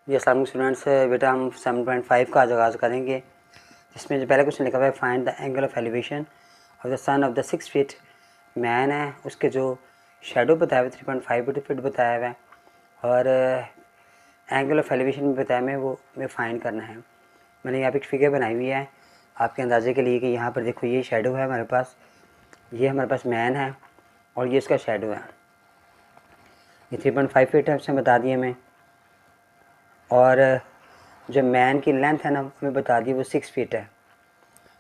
जी अस्सलाम स्टूडेंट्स, बेटा हम 7.5 का आगाज़ करेंगे, जिसमें जो पहला क्वेश्चन लिखा हुआ है find the angle of elevation of the son of the 6 feet man है। उसके जो शेडो बताया हुआ 3.5 फीट बताया हुआ है और एंगल ऑफ एलिवेशन में बताया मैं वो फाइंड करना है। मैंने यहाँ पे एक फिगर बनाई हुई है आपके अंदाजे के लिए कि यहाँ पर देखो ये शेडो है हमारे पास, ये हमारे पास मैन है और ये इसका शेडो है। ये 3.5 फीट है, उसने बता दिया मैं, और जो मैन की लेंथ है ना मैं बता दी वो 6 फीट है।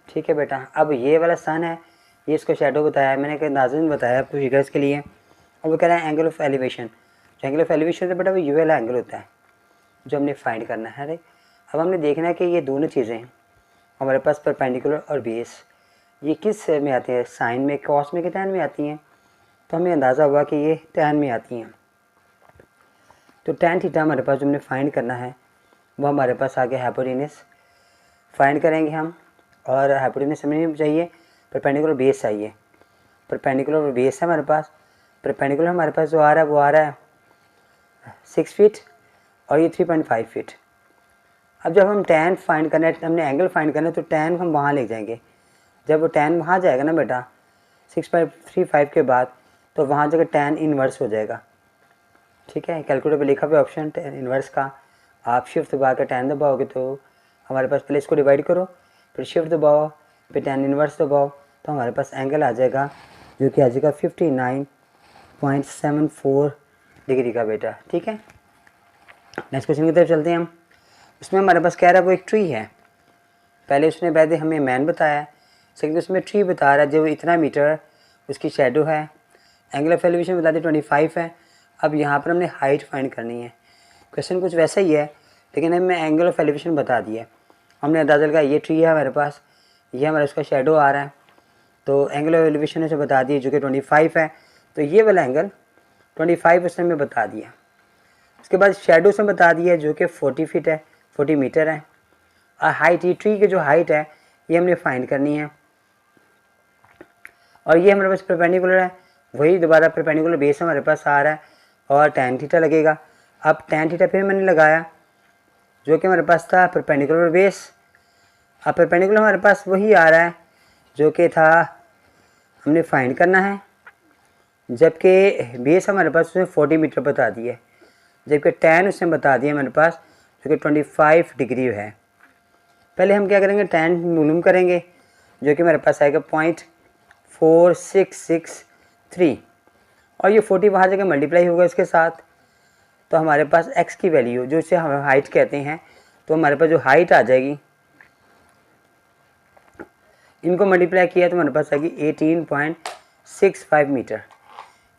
ठीक है बेटा, अब ये वाला सन है, ये इसको शेडो बताया है, मैंने एक अंदाज़ा नहीं बताया आपको फिगर्स के लिए। और वो कह रहा है एंगल ऑफ एलिवेशन, जो एंगल ऑफ एलिवेशन है बेटा वो ये वाला एंगल होता है जो हमने फाइंड करना है। अरे अब हमने देखना है कि ये दोनों चीज़ें हैं हमारे पास, परपेंडिकुलर और बेस, ये किस में आती है, साइन में, कॉस में, कि टैन में आती हैं। तो हमें अंदाज़ा हुआ कि ये टैन में आती हैं। तो टैन थीटा हमारे पास जो हमने फाइंड करना है वो हमारे पास आगे हाइपोटेन्यूस फाइंड करेंगे हम, और हाइपोटेन्यूस हमें चाहिए, परपेंडिकुलर बेस चाहिए। परपेंडिकुलर बेस है हमारे पास, परपेंडिकुलर हमारे पास जो आ रहा है वो आ रहा है 6 फीट और ये 3.5 फीट। अब जब हम टैन फाइंड करना है, हमने एंगल फाइंड करना है, तो टैन हम वहाँ ले जाएंगे। जब वो टैन वहाँ जाएगा ना बेटा 6.35 के बाद, तो वहाँ जगह टैन इन्वर्स हो जाएगा। ठीक है, कैलकुलेटर पे लिखा हुआ ऑप्शन टैन इन्वर्स का, आप शिफ्ट दबा कर टैन दबाओगे तो हमारे पास, पहले इसको डिवाइड करो फिर शिफ्ट दबाओ फिर टैन इन्वर्स दबाओ, तो हमारे पास एंगल आ जाएगा जो कि आ जाएगा 59.74 डिग्री का बेटा। ठीक है, नेक्स्ट क्वेश्चन की तरफ चलते हैं हम। उसमें हमारे पास कह रहा है वो एक ट्री है, पहले उसने वैसे हमें मैन बताया, सेकंड उसमें ट्री बता रहा है जो इतना मीटर उसकी शेडो है, एंगल ऑफ एलिवेशन बता दी 25 है। अब यहाँ पर हमने हाइट फाइंड करनी है। क्वेश्चन कुछ वैसा ही है लेकिन हमें एंगल ऑफ एलिवेशन बता दिया। हमने अंदाज़ा लगाया ये ट्री है हमारे पास, ये हमारा उसका शेडो आ रहा है, तो एंगल ऑफ एलिवेशन उसे बता दिए जो कि 25 है, तो ये वाला एंगल 25 उसने हमें बता दिया। उसके बाद शेडो से बता दिया जो कि 40 फीट है, 40 मीटर है। और हाइट, ये ट्री की जो हाइट है ये हमने फाइंड करनी है, और ये हमारे पास परपेंडिकुलर है, वही दोबारा परपेंडिकुलर बेस हमारे पास आ रहा है और टैन थीटा लगेगा। अब टैन थीटा फिर मैंने लगाया जो कि हमारे पास था परपेंडिकुलर बेस। अब परपेंडिकुलर हमारे पास वही आ रहा है जो कि था हमने फाइंड करना है, जबकि बेस हमारे पास उसने 40 मीटर बता दिया, जबकि टैन उसने बता दिया हमारे पास जो कि 25 डिग्री है। पहले हम क्या करेंगे, टैन मालूम करेंगे जो कि हमारे पास आएगा 0.4663, और ये 40 वहाँ जगह मल्टीप्लाई होगा इसके साथ, तो हमारे पास x की वैल्यू जो इसे हम हाइट कहते हैं, तो हमारे पास जो हाइट आ जाएगी, इनको मल्टीप्लाई किया तो हमारे पास आएगी 18.65 मीटर।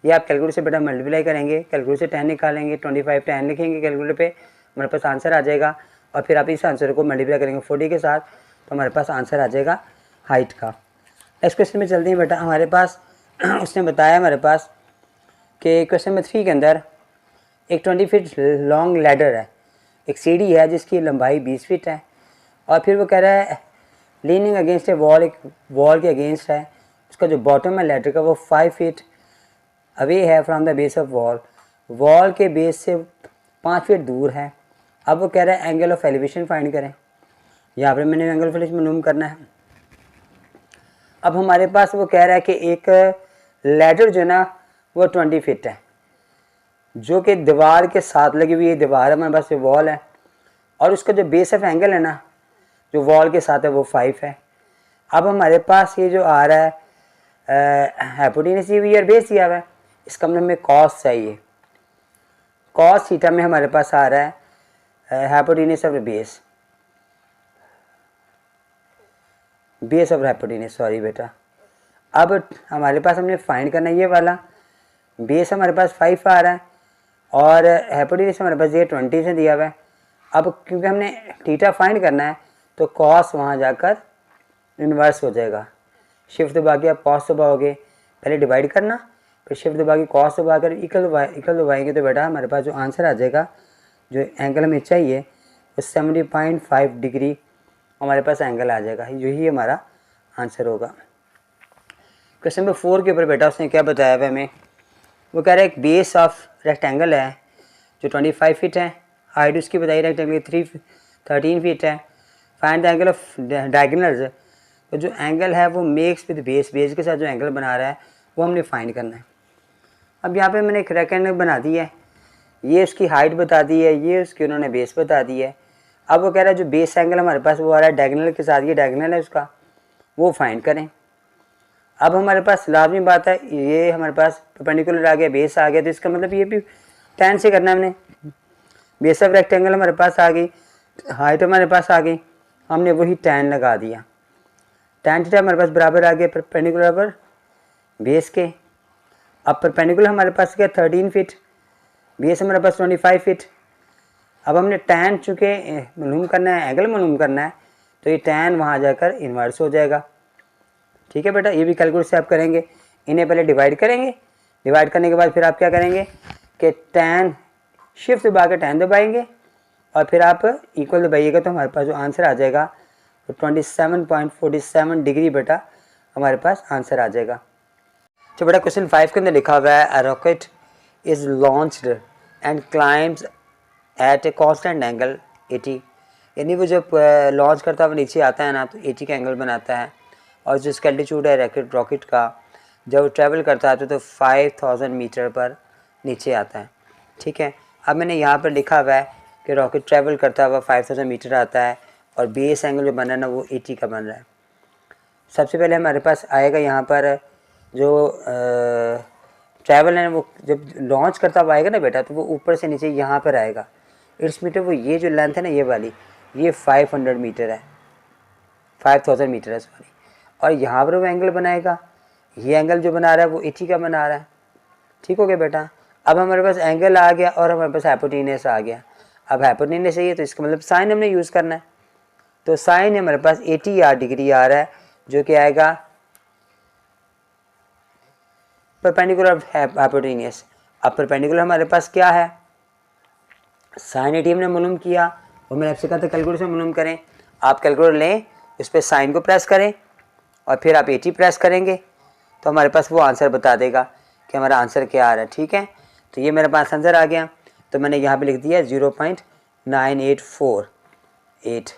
ये आप कैलकुलेटर से बेटा मल्टीप्लाई करेंगे, कैलकुलेटर से टैन निकालेंगे, 25 टैन लिखेंगे कैलकुलेटर पे, हमारे पास आंसर आ जाएगा। और फिर आप इस आंसर को मल्टीप्लाई करेंगे 40 के साथ, तो हमारे पास आंसर आ जाएगा हाइट का। नेक्स्ट क्वेश्चन में चलते हैं बेटा। हमारे पास उसने बताया हमारे पास कि क्वेश्चन नंबर 3 के अंदर एक 20 फीट लॉन्ग लैडर है, एक सीढ़ी है जिसकी लंबाई 20 फीट है, और फिर वो कह रहा है लीनिंग अगेंस्ट ए वॉल, एक वॉल के अगेंस्ट है, उसका जो बॉटम है लैडर का वो 5 फीट अवे है from the base of wall, wall के बेस से 5 फीट दूर है। अब वो कह रहा है एंगल ऑफ एलिवेशन फाइंड करें। यहाँ पर मैंने एंगल ऑफ एलिवेशन मालूम करना है। अब हमारे पास वो कह रहा है कि एक लैडर जो है ना वो 20 फीट है, जो कि दीवार के साथ लगी हुई है, दीवार है हमारे पास, वॉल है, और उसका जो बेस ऑफ एंगल है ना जो वॉल के साथ है वो 5 है। अब हमारे पास ये जो आ रहा है हाइपोटेन्यूस भी और बेस दिया हुआ है, इसका मतलब हमें कॉस चाहिए। कॉस थीटा में हमारे पास आ रहा है hypotenuse of base, base of hypotenuse, sorry बेटा। अब हमारे पास हमने फाइंड करना है ये वाला, बेस हमारे पास 5 आ रहा है और हाइपोटेन्यूस हमारे पास ये 20 से दिया हुआ है। अब क्योंकि हमने थीटा फाइंड करना है तो कॉस वहाँ जाकर इन्वर्स हो जाएगा। शिफ्ट दबा के आप कॉस दबाओगे, पहले डिवाइड करना फिर शिफ्ट दबा के कॉस दबा कर इक्वल दबाएंगे, तो बेटा हमारे पास जो आंसर आ जाएगा, जो एंगल हमें चाहिए वो 70.5 डिग्री हमारे पास एंगल आ जाएगा। यही हमारा आंसर होगा। क्वेश्चन नंबर 4 के ऊपर बेटा उसने क्या बताया हुआ हमें, वो कह रहा है एक बेस ऑफ रेक्टेंगल है जो 25 फीट है, हाइट उसकी बताई रेक्टेंगल की 13 फीट है। Find the angle of diagonals, तो जो एंगल है वो मेक्स विद बेस, बेस के साथ जो एंगल बना रहा है वो हमने फाइंड करना है। अब यहाँ पे मैंने एक रेक्टेंगल बना दी है, ये उसकी हाइट बता दी है, ये उसकी उन्होंने बेस बता दी है। अब वो कह रहा है जो बेस एंगल हमारे पास वो आ रहा है डायगोनल के साथ, ये डायगोनल है उसका, वो फाइंड करें। अब हमारे पास लाजमी बात है, ये हमारे पास परपेंडिकुलर आ गया, बेस आ गया, तो इसका मतलब ये भी tan से करना है हमने। बेस ऑफ रेक्टेंगल हमारे पास आ गई, हाइट हमारे पास आ गई, हमने वही tan लगा दिया। tan थीटा हमारे पास बराबर आ गया परपेंडिकुलर पर बेस के। अब परपेंडिकुलर हमारे पास क्या 13 फीट, बेस हमारे पास 25 फीट। अब हमने tan चूँकि मालूम करना है, एंगल मालूम करना है, तो ये tan वहाँ जाकर इन्वर्स हो जाएगा। ठीक है बेटा, ये भी कैलकुलेट से आप करेंगे। इन्हें पहले डिवाइड करेंगे, डिवाइड करने के बाद फिर आप क्या करेंगे कि tan शिफ्ट दबा के tan दबाएंगे और फिर आप इक्वल दबाइएगा, तो हमारे पास जो आंसर आ जाएगा तो 27.47 डिग्री बेटा हमारे पास आंसर आ जाएगा। तो बेटा क्वेश्चन 5 के अंदर लिखा हुआ है a rocket is launched and climbs at a constant angle 80, यानी वो जब लॉन्च करता है वो नीचे आता है ना तो 80 का एंगल बनाता है, और जो इसका एल्टीट्यूड है रॉकेट का जब ट्रैवल करता है तो 5000 मीटर पर नीचे आता है। ठीक है, अब मैंने यहाँ पर लिखा हुआ है कि रॉकेट ट्रैवल करता हुआ 5000 मीटर आता है और बेस एंगल जो बन रहा है ना वो 80 का बन रहा है। सबसे पहले हमारे पास आएगा यहाँ पर जो ट्रैवल है वो जब लॉन्च करता हुआ आएगा ना बेटा, तो वो ऊपर से नीचे यहाँ पर आएगा। इट्स मीटर वो ये जो लेंथ है ना ये वाली, ये 500 मीटर है, 5000 मीटर है सॉरी, और यहाँ पर वो एंगल बनाएगा, ये एंगल जो बना रहा है वो 80 का बना रहा है। ठीक हो गया बेटा। अब हमारे पास एंगल आ गया और हमारे पास हाइपोटेनस आ गया। अब हाइपोटेनस है ये, तो इसका मतलब साइन हमने यूज़ करना है, तो साइन हमारे पास 80 डिग्री आ रहा है, जो कि आएगा परपेंडिकुलर हाइपोटेनस। अब परपेंडिकुलर हमारे पास क्या है, साइन 80 हमने मालूम किया, वो मैंने आपसे कहा था कैलकुलेटर से मालूम करें। आप कैलकुलेटर लें, उस पर साइन को प्रेस करें और फिर आप 80 प्रेस करेंगे तो हमारे पास वो आंसर बता देगा कि हमारा आंसर क्या आ रहा है। ठीक है, तो ये मेरे पास आंसर आ गया, तो मैंने यहाँ पे लिख दिया 0.9848।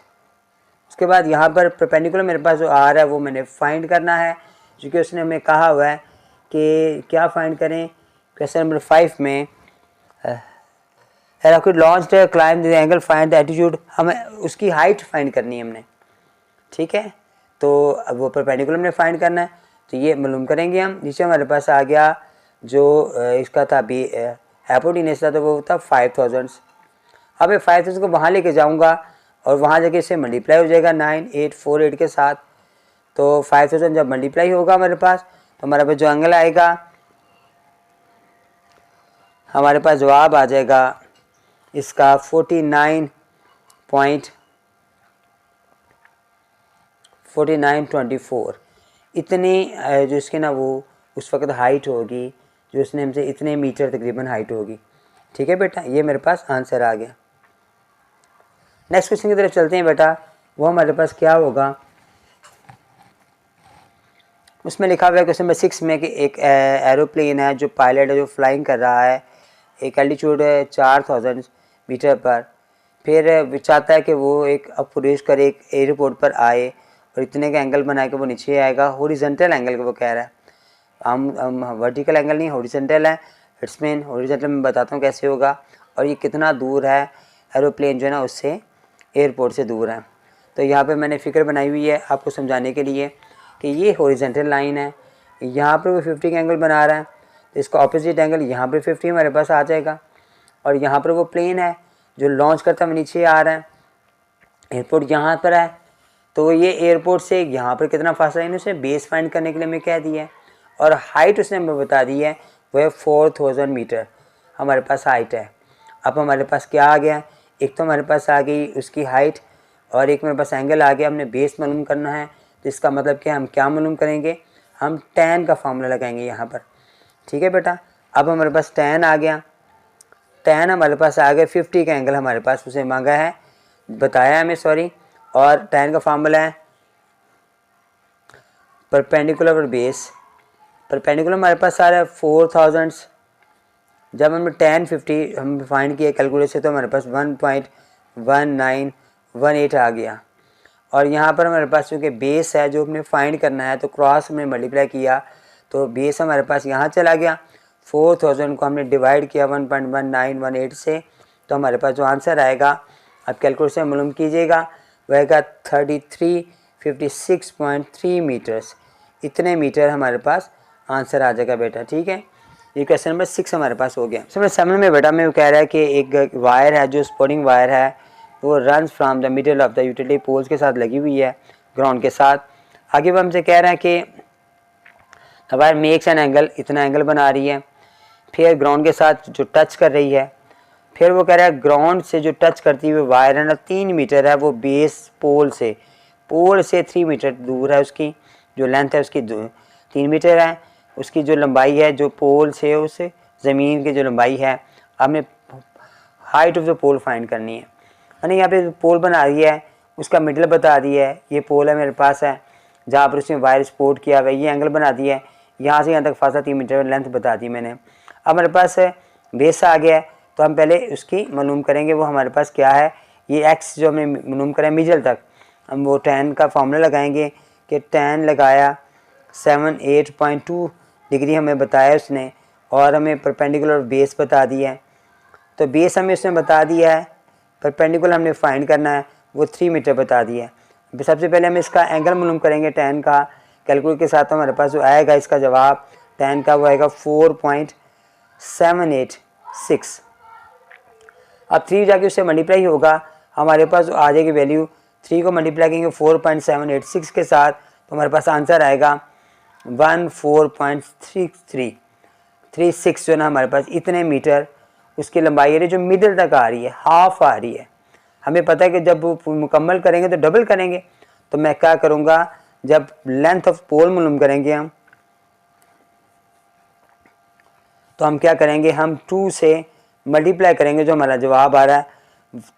उसके बाद यहाँ पर परपेंडिकुलर मेरे पास जो आ रहा है वो मैंने फाइंड करना है, क्योंकि उसने हमें कहा हुआ है कि क्या फाइंड करें। क्वेश्चन नंबर 5 में rocket launched climb the angle find the altitude, हमें उसकी हाइट फाइंड करनी है हमने। ठीक है, तो अब वो परपेंडिकुलर में फाइंड करना है, तो ये मालूम करेंगे हम। नीचे हमारे पास आ गया जो इसका था भी हाइपोटेनस था, तो वो था 5000। अब ये 5000 को वहाँ लेके जाऊँगा और वहाँ जाके इससे मल्टीप्लाई हो जाएगा 9848 के साथ, तो 5000 जब मल्टीप्लाई होगा हमारे पास तो हमारे पास जो एंगल आएगा, हमारे पास जवाब आ जाएगा इसका 49.24। इतनी जो इसकी ना वो उस वक्त हाइट होगी, जो उसने हमसे इतने मीटर तकरीबन हाइट होगी। ठीक है बेटा, ये मेरे पास आंसर आ गया। नेक्स्ट क्वेश्चन की तरफ चलते हैं बेटा, वो हमारे पास क्या होगा। उसमें लिखा हुआ है क्वेश्चन नंबर 6 में कि एक एरोप्लेन है जो पायलट है जो फ्लाइंग कर रहा है, एक एल्टीट्यूड है 4000 मीटर पर, फिर चाहता है कि वो एक अप्रोच कर एक एयरपोर्ट पर आए और इतने का एंगल बना के वो नीचे आएगा, हॉरिजॉन्टल एंगल को वो कह रहा है। हम वर्टिकल एंगल नहीं, हॉरिजॉन्टल है। इट्स मीन हॉरिजॉन्टल मैं बताता हूँ कैसे होगा, और ये कितना दूर है एरोप्लेन जो है ना उससे, एयरपोर्ट से दूर है। तो यहाँ पे मैंने फिगर बनाई हुई है आपको समझाने के लिए कि ये हॉरिजॉन्टल लाइन है, यहाँ पर वो 50 का एंगल बना रहा है, तो इसका ऑपोजिट एंगल यहाँ पर 50 हमारे पास आ जाएगा, और यहाँ पर वो प्लेन है जो लॉन्च करता हुआ नीचे आ रहा है, एयरपोर्ट यहाँ पर है, तो ये एयरपोर्ट से यहाँ पर कितना फासला है, उसे बेस फाइंड करने के लिए हमें कह दिया है, और हाइट उसने हमें बता दी है वो है 4000 मीटर हमारे पास हाइट है। अब हमारे पास क्या आ गया, एक तो हमारे पास आ गई उसकी हाइट और एक मेरे पास एंगल आ गया, हमने बेस मालूम करना है, तो इसका मतलब कि हम क्या मालूम करेंगे, हम tan का फार्मूला लगाएंगे यहाँ पर। ठीक है बेटा, अब हमारे पास tan आ गया, tan हमारे पास आ गया 50 का एंगल हमारे पास उसे मांगा है, बताया हमें सॉरी, और tan का फार्मूला है परपेंडिकुलर और बेस। परपेंडिकुलर हमारे पास आ रहा है 4000 जब हमने 1050 हम फाइंड किया कैलकुलेट से तो हमारे पास 1.1918 आ गया। और यहाँ पर हमारे पास चूँकि बेस है जो हमने फाइंड करना है तो क्रॉस हमने मल्टीप्लाई किया तो बेस हमारे पास यहाँ चला गया। 4000 को हमने डिवाइड किया 1.1918 से तो हमारे पास जो आंसर आएगा अब कैलकुलेट से मालूम कीजिएगा वह आएगा 3356.3 मीटर्स। इतने मीटर हमारे पास आंसर आ जाएगा बेटा। ठीक है, ये क्वेश्चन नंबर 6 हमारे पास हो गया। नंबर 7 में बेटा मैं कह रहा है कि एक वायर है जो सपोर्टिंग वायर है वो runs from the middle of the utility poles के साथ लगी हुई है ग्राउंड के साथ। आगे वो हमसे कह रहे हैं कि the wire makes an angle, इतना एंगल बना रही है, फिर ग्राउंड के साथ जो टच कर रही है, फिर वो कह रहा है ग्राउंड से जो टच करती हुई वायर है ना 3 मीटर है, वो बेस पोल से 3 मीटर दूर है, उसकी जो लेंथ है उसकी 3 मीटर है, उसकी जो लंबाई है जो पोल से उस ज़मीन की जो लंबाई है हमने height of the pole find करनी है। यानी यहाँ पे पोल बना रही है उसका मिडल बता दी है, ये पोल है मेरे पास है जहाँ पर उसने वायर सपोर्ट किया हुआ है, ये एंगल बना दी है, यहाँ से यहाँ तक फासला 3 मीटर लेंथ बता दी मैंने। अब हमारे पास बेस आ गया है तो हम पहले उसकी मालूम करेंगे वो हमारे पास क्या है, ये एक्स जो हमने मालूम करें मिडल तक हम वो tan का फॉर्मूला लगाएंगे कि tan लगाया 78.2 डिग्री हमें बताया उसने और हमें परपेंडिकुलर बेस बता दिया है। तो बेस हमें उसने बता दिया है, परपेंडिकुलर हमने फाइंड करना है वो 3 मीटर बता दिया है। सबसे पहले हम इसका एंगल मालूम करेंगे tan का कैलकुलेट के साथ। हमारे पास जो आएगा इसका जवाब tan का वो आएगा 4.786। अब 3 जाके उससे मल्टीप्लाई होगा, हमारे पास आ जाएगी वैल्यू 3 को मल्टीप्लाई करेंगे 4.786 के साथ तो हमारे पास आंसर आएगा 14.36 जो ना हमारे पास इतने मीटर उसकी लंबाई है जो मिडल तक आ रही है, हाफ आ रही है। हमें पता है कि जब वो मुकम्मल करेंगे तो डबल करेंगे, तो मैं क्या करूँगा जब लेंथ ऑफ पोल मालूम करेंगे हम तो हम क्या करेंगे, हम 2 से मल्टीप्लाई करेंगे जो हमारा जवाब आ रहा है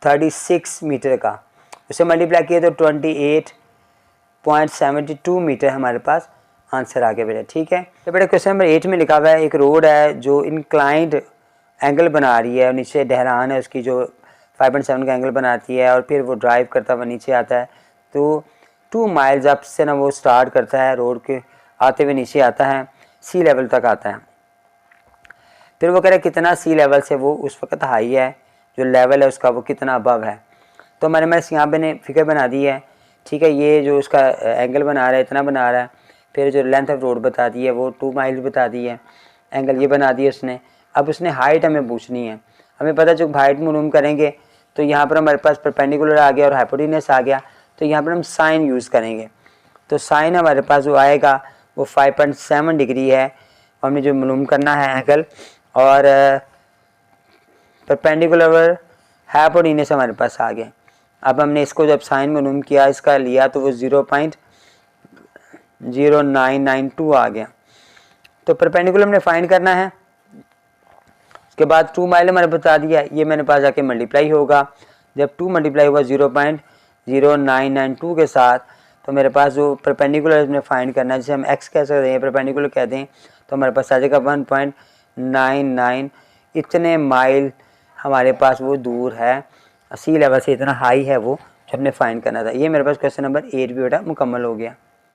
36 मीटर का, उसे मल्टीप्लाई किए तो 28.72 मीटर हमारे पास आंसर आ गया बेटा। ठीक है, तो बेटा क्वेश्चन नंबर 8 में लिखा हुआ है एक रोड है जो इंक्लाइंड एंगल बना रही है और नीचे ढलान है उसकी जो 5.7 का एंगल बनाती है और फिर वो ड्राइव करता हुआ नीचे आता है। तो 2 माइल्स अप से ना वो स्टार्ट करता है रोड के आते हुए नीचे आता है सी लेवल तक आता है। फिर वो कह रहा है कितना सी लेवल से वो उस वक्त हाई है, जो लेवल है उसका वो कितना अबव है। तो मैंने यहाँ पे ने फिगर बना दी है। ठीक है, ये जो उसका एंगल बना रहा है इतना बना रहा है, फिर जो लेंथ ऑफ रोड बता दी है वो 2 माइल्स बता दी है, एंगल ये बना दिया उसने। अब उसने हाइट हमें पूछनी है, हमें पता है जो हाइट मालूम करेंगे तो यहाँ पर हमारे पास परपेंडिकुलर आ गया और हाइपोटेनस आ गया, तो यहाँ पर हम साइन यूज़ करेंगे। तो साइन हमारे पास जो आएगा वो 5.7 डिग्री है, हमने जो मालूम करना है एंगल, और परपेंडिकुलर हाइपोटेनस हमारे पास आ गया। अब हमने इसको जब साइन मालूम किया इसका लिया तो वो 0.0992 आ गया। तो परपेंडिकुलर हमने फाइंड करना है, उसके बाद 2 माइल हमारे बता दिया, ये मैंने पास जाके मल्टीप्लाई होगा, जब 2 मल्टीप्लाई हुआ 0.0992 के साथ तो मेरे पास जो परपेंडिकुलर हमने फाइंड करना है जिसे हम एक्स कह सकते हैं परपेंडिकुलर कहते हैं, तो हमारे पास आ जाएगा 1.99। इतने माइल हमारे पास वो दूर है सी लेवल से, इतना हाई है वो जो हमने फाइंड करना था। ये मेरे पास क्वेश्चन नंबर 8 भी बेटा मुकम्मल हो गया।